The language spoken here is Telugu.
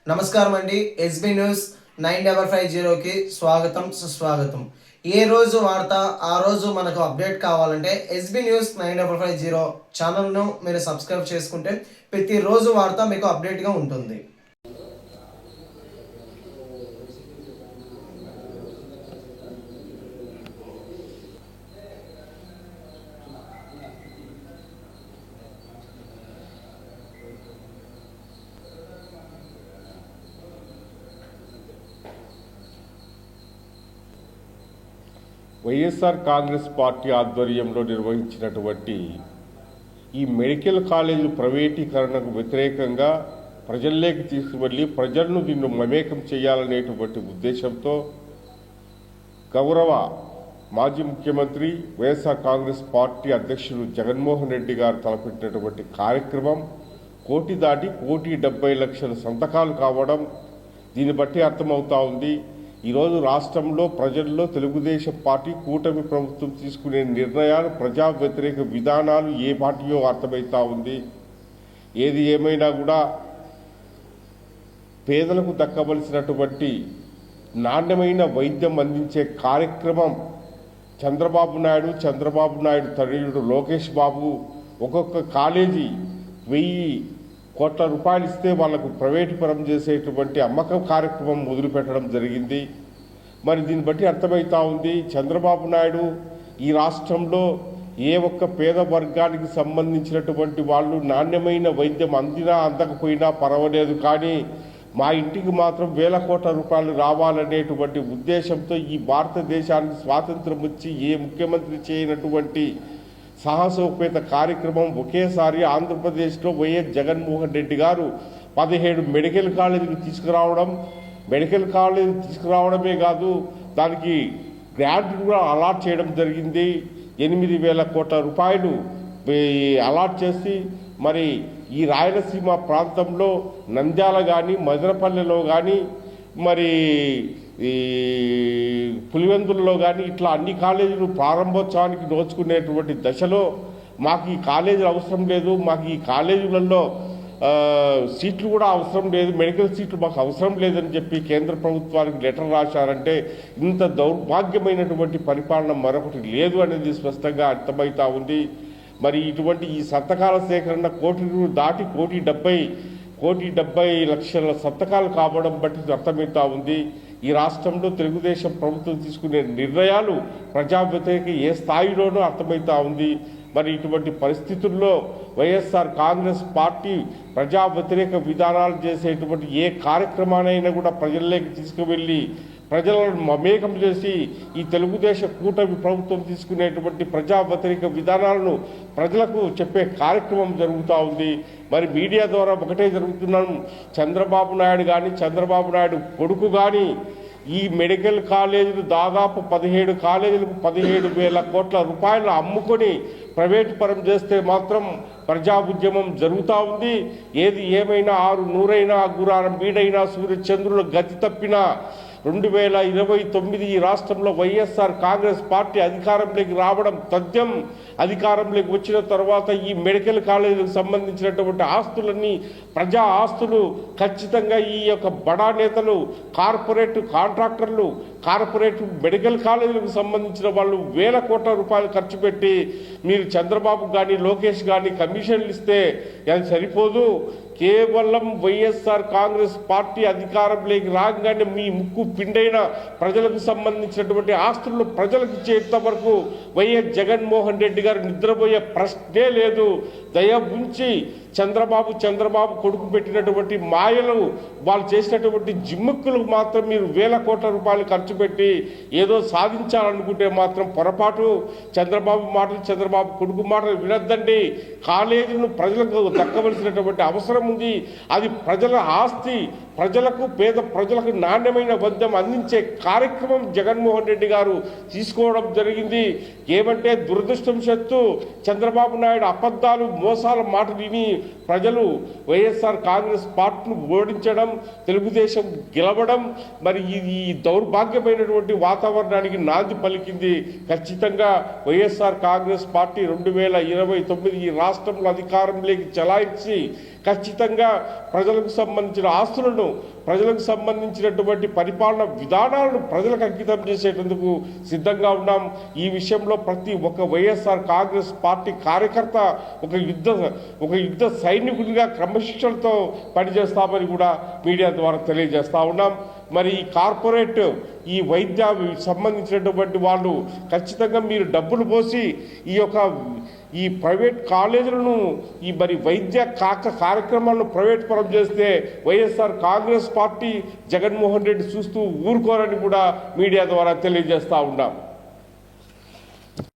నమస్కారం అండి. ఎస్బీ న్యూస్ 9550కి స్వాగతం సుస్వాగతం. ఏ రోజు వార్త ఆ రోజు మనకు అప్డేట్ కావాలంటే ఎస్బీ న్యూస్ 9550 ఛానల్ను మీరు సబ్స్క్రైబ్ చేసుకుంటే ప్రతిరోజు వార్త మీకు అప్డేట్గా ఉంటుంది. వైఎస్ఆర్ కాంగ్రెస్ పార్టీ ఆధ్వర్యంలో నిర్వహించినటువంటి ఈ మెడికల్ కాలేజీల ప్రైవేటీకరణకు వ్యతిరేకంగా ప్రజల్లోకి తీసుకువెళ్ళి ప్రజలను దీన్ని మమేకం చేయాలనేటువంటి ఉద్దేశంతో గౌరవ మాజీ ముఖ్యమంత్రి వైఎస్ఆర్ కాంగ్రెస్ పార్టీ అధ్యక్షుడు జగన్మోహన్ రెడ్డి గారు తలపెట్టినటువంటి కార్యక్రమం 1,70,70,00,000 సంతకాలు కావడం దీన్ని బట్టి అర్థమవుతా ఉంది. ఈరోజు రాష్ట్రంలో ప్రజల్లో తెలుగుదేశం పార్టీ కూటమి ప్రభుత్వం తీసుకునే నిర్ణయాలు ప్రజా వ్యతిరేక విధానాలు ఏ పార్టీయో అర్థమవుతా ఉంది. ఏది ఏమైనా కూడా పేదలకు దక్కవలసినటువంటి నాణ్యమైన వైద్యం అందించే కార్యక్రమం చంద్రబాబు నాయుడు తనయుడు లోకేష్ బాబు ఒక్కొక్క కాలేజీ 1,000 కోట్ల రూపాయలు ఇస్తే వాళ్లకు ప్రైవేటు పరం చేసేటువంటి అమ్మకం కార్యక్రమం మొదలుపెట్టడం జరిగింది. మరి దీన్ని బట్టి అర్థమవుతా ఉంది చంద్రబాబు నాయుడు ఈ రాష్ట్రంలో ఏ ఒక్క పేద వర్గానికి సంబంధించినటువంటి వాళ్ళు నాణ్యమైన వైద్యం అందినా అందకపోయినా పర్వాలేదు, కానీ మా ఇంటికి మాత్రం 1,000 కోట్ల రూపాయలు రావాలనేటువంటి ఉద్దేశంతో ఈ భారతదేశానికి స్వాతంత్రం వచ్చి ఏ ముఖ్యమంత్రి చేయనటువంటి సాహసోపేత కార్యక్రమం ఒకేసారి ఆంధ్రప్రదేశ్లో వైఎస్ జగన్మోహన్ రెడ్డి గారు 17 మెడికల్ కాలేజీలు తీసుకురావడమే కాదు, దానికి గ్రాంట్ కూడా అలాట్ చేయడం జరిగింది. 8,000 కోట్ల రూపాయలు అలాట్ చేసి మరి ఈ రాయలసీమ ప్రాంతంలో నంద్యాల కానీ మదనపల్లెలో కానీ మరి ఈ పులివెందులలో కానీ ఇట్లా అన్ని కాలేజీలు ప్రారంభోత్సవానికి నోచుకునేటువంటి దశలో మాకు ఈ కాలేజీలు అవసరం లేదు, మాకు ఈ కాలేజీలలో సీట్లు కూడా అవసరం లేదు, మెడికల్ సీట్లు మాకు అవసరం లేదని చెప్పి కేంద్ర ప్రభుత్వానికి లెటర్ రాశారంటే ఇంత దౌర్భాగ్యమైనటువంటి పరిపాలన మరొకటి లేదు అనేది స్పష్టంగా అర్థమవుతా ఉంది. మరి ఇటువంటి ఈ సంతకాల సేకరణ 1 కోటి దాటి 1,70,00,000 సంతకాలు కావడం బట్టి అర్థమవుతా ఉంది. ఈ రాష్ట్రంలో తెలుగుదేశం ప్రభుత్వం తీసుకునే నిర్ణయాలు ప్రజా వ్యతిరేక ఏ స్థాయిలోనూ అర్థమవుతా ఉంది. మరి ఇటువంటి పరిస్థితుల్లో వైఎస్ఆర్ కాంగ్రెస్ పార్టీ ప్రజా వ్యతిరేక విధానాలు చేసేటువంటి ఏ కార్యక్రమానైనా కూడా ప్రజల్లోకి తీసుకువెళ్ళి ప్రజలను మమేకం చేసి ఈ తెలుగుదేశం కూటమి ప్రభుత్వం తీసుకునేటువంటి ప్రజా వ్యతిరేక విధానాలను ప్రజలకు చెప్పే కార్యక్రమం జరుగుతూ ఉంది. మరి మీడియా ద్వారా ఒకటే జరుగుతున్నాం, చంద్రబాబు నాయుడు కొడుకు కానీ ఈ మెడికల్ కాలేజీలు దాదాపు 17 కాలేజీలకు 17,000 కోట్ల రూపాయలు అమ్ముకొని ప్రైవేటు పరం చేస్తే మాత్రం ప్రజా ఉద్యమం జరుగుతూ ఉంది. ఏది ఏమైనా 6 నూరైనా గురారం వీడైనా సూర్యచంద్రుల గతి తప్పిన 2029 ఈ రాష్ట్రంలో వైఎస్ఆర్ కాంగ్రెస్ పార్టీ అధికారంలోకి రావడం తథ్యం. అధికారంలోకి వచ్చిన తర్వాత ఈ మెడికల్ కాలేజీలకు సంబంధించినటువంటి ఆస్తులన్నీ ప్రజా ఆస్తులు ఖచ్చితంగా ఈ యొక్క బడా నేతలు, కార్పొరేట్ కాంట్రాక్టర్లు, కార్పొరేట్ మెడికల్ కాలేజీలకు సంబంధించిన వాళ్ళు 1,000 కోట్ల రూపాయలు ఖర్చు పెట్టి మీరు చంద్రబాబు కానీ లోకేష్ కానీ కమిషన్లు ఇస్తే అది సరిపోదు. కేవలం వైఎస్ఆర్ కాంగ్రెస్ పార్టీ అధికారంలోకి రాగానే మీ ముక్కు పిండైన ప్రజలకు సంబంధించినటువంటి ఆస్తులను ప్రజలకు ఇచ్చేంత వరకు వైఎస్ జగన్మోహన్ రెడ్డి గారు నిద్రపోయే ప్రశ్నే లేదు. దయ ఉంచి చంద్రబాబు కొడుకు పెట్టినటువంటి మాయలు, వాళ్ళు చేసినటువంటి జిమ్ముక్కులకు మాత్రం మీరు 1,000 కోట్ల రూపాయలు ఖర్చు పెట్టి ఏదో సాధించాలనుకుంటే మాత్రం పొరపాటు. చంద్రబాబు కొడుకు మాటలు వినొద్దండి. కాలేజీలను ప్రజలకు దక్కవలసినటువంటి అవసరం ఉంది. అది ప్రజల ఆస్తి. పేద ప్రజలకు నాణ్యమైన వైద్యం అందించే కార్యక్రమం జగన్మోహన్ రెడ్డి గారు తీసుకోవడం జరిగింది. ఏమంటే దురదృష్టవశాత్తు చంద్రబాబు నాయుడు అబద్ధాలు మోసాల మాట విని ప్రజలు వైఎస్ఆర్ కాంగ్రెస్ పార్టీని ఓడించడం, తెలుగుదేశం గెలవడం, మరి ఈ దౌర్భాగ్యమైనటువంటి వాతావరణానికి నాంది పలికింది. ఖచ్చితంగా వైఎస్ఆర్ కాంగ్రెస్ పార్టీ 2029 ఈ రాష్ట్రంలో అధికారంలోకి చలాయించి ఖచ్చితంగా ప్రజలకు సంబంధించిన ఆస్తులను ప్రజలకు సంబంధించినటువంటి పరిపాలన విధానాలను ప్రజలకు అంకితం చేసేటందుకు సిద్ధంగా ఉన్నాం. ఈ విషయంలో ప్రతి ఒక్క వైఎస్ఆర్ కాంగ్రెస్ పార్టీ కార్యకర్త ఒక యుద్ధ సైనికుడిగా క్రమశిక్షణతో పనిచేస్తామని కూడా మీడియా ద్వారా తెలియజేస్తా ఉన్నాం. మరి ఈ కార్పొరేట్ ఈ వైద్య సంబంధించినటువంటి వాళ్ళు ఖచ్చితంగా మీరు డబ్బులు పోసి ఈ ప్రైవేట్ కాలేజీలను మరి వైద్య కార్యక్రమాలను ప్రైవేట్ పరం చేస్తే వైఎస్ఆర్ కాంగ్రెస్ పార్టీ జగన్మోహన్ రెడ్డి చూస్తూ ఊరుకోరని కూడా మీడియా ద్వారా తెలియజేస్తా ఉన్నాం.